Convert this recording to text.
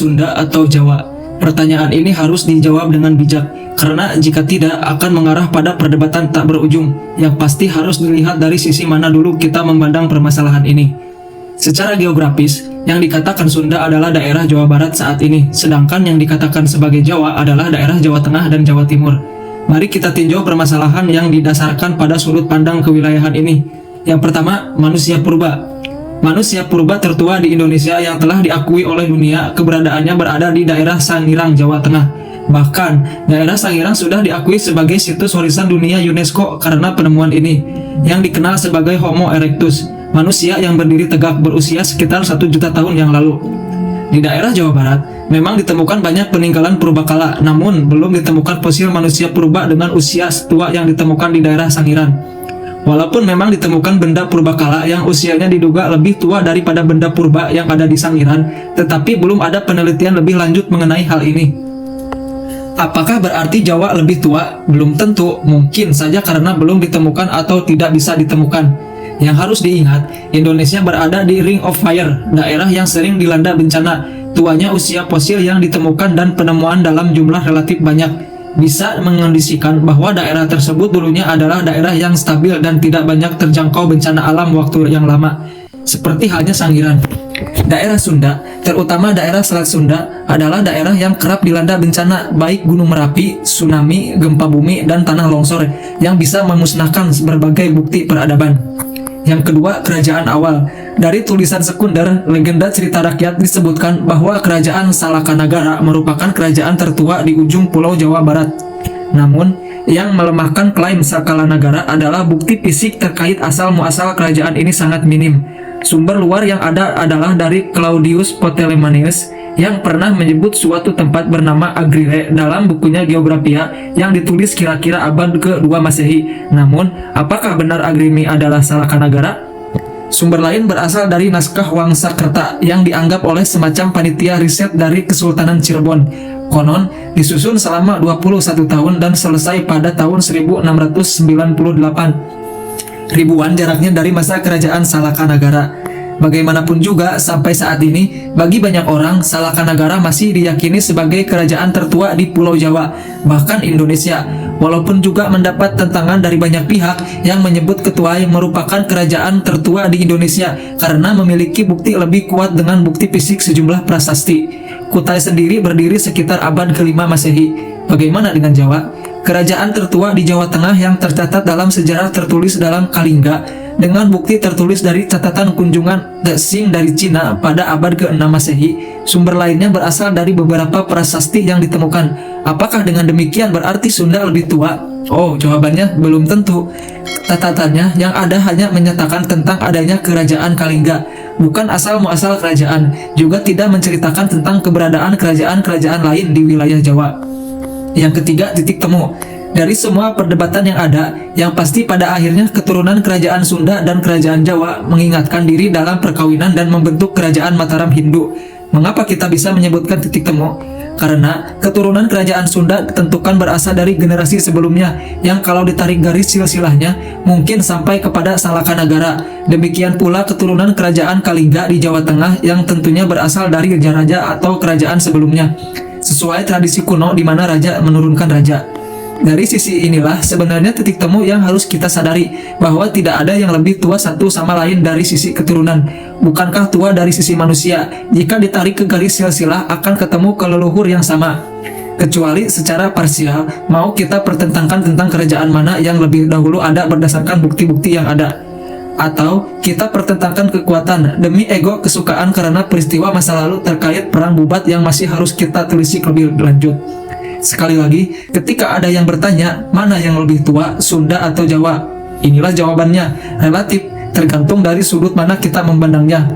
Sunda atau Jawa? Pertanyaan ini harus dijawab dengan bijak, karena jika tidak akan mengarah pada perdebatan tak berujung. Yang pasti harus dilihat dari sisi mana dulu kita memandang permasalahan ini. Secara geografis, yang dikatakan Sunda adalah daerah Jawa Barat saat ini, sedangkan yang dikatakan sebagai Jawa adalah daerah Jawa Tengah dan Jawa Timur. Mari kita tinjau permasalahan yang didasarkan pada sudut pandang kewilayahan ini. Yang pertama, manusia purba. Manusia purba tertua di Indonesia yang telah diakui oleh dunia keberadaannya berada di daerah Sangirang, Jawa Tengah. Bahkan, daerah Sangirang sudah diakui sebagai situs warisan dunia UNESCO karena penemuan ini, yang dikenal sebagai Homo erectus, manusia yang berdiri tegak berusia sekitar 1 juta tahun yang lalu. Di daerah Jawa Barat, memang ditemukan banyak peninggalan purbakala, namun belum ditemukan fosil manusia purba dengan usia setua yang ditemukan di daerah Sangirang. Walaupun memang ditemukan benda purbakala yang usianya diduga lebih tua daripada benda purba yang ada di Sangiran, tetapi belum ada penelitian lebih lanjut mengenai hal ini. Apakah berarti Jawa lebih tua? Belum tentu, mungkin saja karena belum ditemukan atau tidak bisa ditemukan. Yang harus diingat, Indonesia berada di Ring of Fire, daerah yang sering dilanda bencana. Tuanya usia fosil yang ditemukan dan penemuan dalam jumlah relatif banyak bisa mengondisikan bahwa daerah tersebut dulunya adalah daerah yang stabil dan tidak banyak terjangkau bencana alam waktu yang lama, seperti halnya Sangiran. Daerah Sunda, terutama daerah Selat Sunda, adalah daerah yang kerap dilanda bencana baik gunung Merapi, tsunami, gempa bumi, dan tanah longsor yang bisa memusnahkan berbagai bukti peradaban. Yang kedua, kerajaan awal. Dari tulisan sekunder, legenda cerita rakyat disebutkan bahwa kerajaan Salakanagara merupakan kerajaan tertua di ujung Pulau Jawa Barat. Namun, yang melemahkan klaim Sakalanagara adalah bukti fisik terkait asal-muasal kerajaan ini sangat minim. Sumber luar yang ada adalah dari Claudius Ptolemaios yang pernah menyebut suatu tempat bernama Agrire dalam bukunya Geografia yang ditulis kira-kira abad ke-2 Masehi. Namun, apakah benar Agrimi adalah Salakanagara? Sumber lain berasal dari naskah Wangsakerta yang dianggap oleh semacam panitia riset dari Kesultanan Cirebon. Konon, disusun selama 21 tahun dan selesai pada tahun 1698. Ribuan jaraknya dari masa kerajaan Salakanagara. Bagaimanapun juga, sampai saat ini, bagi banyak orang, Salakanagara masih diyakini sebagai kerajaan tertua di Pulau Jawa, bahkan Indonesia. Walaupun juga mendapat tentangan dari banyak pihak yang menyebut Ketuai merupakan kerajaan tertua di Indonesia karena memiliki bukti lebih kuat dengan bukti fisik sejumlah prasasti. Kutai sendiri berdiri sekitar abad ke-5 Masehi. Bagaimana dengan Jawa? Kerajaan tertua di Jawa Tengah yang tercatat dalam sejarah tertulis dalam Kalingga dengan bukti tertulis dari catatan kunjungan Tsing dari Cina pada abad ke-6 Masehi. Sumber lainnya berasal dari beberapa prasasti yang ditemukan. Apakah dengan demikian berarti Sunda lebih tua? Oh, jawabannya belum tentu. Catatannya yang ada hanya menyatakan tentang adanya kerajaan Kalingga, bukan asal-muasal kerajaan, juga tidak menceritakan tentang keberadaan kerajaan-kerajaan lain di wilayah Jawa. Yang ketiga, titik temu. Dari semua perdebatan yang ada, yang pasti pada akhirnya keturunan kerajaan Sunda dan kerajaan Jawa mengingatkan diri dalam perkawinan dan membentuk kerajaan Mataram Hindu. Mengapa kita bisa menyebutkan titik temu? Karena keturunan kerajaan Sunda ditentukan berasal dari generasi sebelumnya, yang kalau ditarik garis silsilahnya mungkin sampai kepada Salakanagara. Demikian pula keturunan kerajaan Kalingga di Jawa Tengah yang tentunya berasal dari raja-raja atau kerajaan sebelumnya, sesuai tradisi kuno di mana raja menurunkan raja. Dari sisi inilah sebenarnya titik temu yang harus kita sadari, bahwa tidak ada yang lebih tua satu sama lain dari sisi keturunan. Bukankah tua dari sisi manusia? Jika ditarik ke garis silsilah akan ketemu ke leluhur yang sama. Kecuali secara parsial, mau kita pertentangkan tentang kerajaan mana yang lebih dahulu ada berdasarkan bukti-bukti yang ada. Atau kita pertentangkan kekuatan demi ego kesukaan karena peristiwa masa lalu terkait perang Bubat yang masih harus kita telisik lebih lanjut. Sekali lagi, ketika ada yang bertanya mana yang lebih tua, Sunda atau Jawa, inilah jawabannya, relatif, tergantung dari sudut mana kita memandangnya.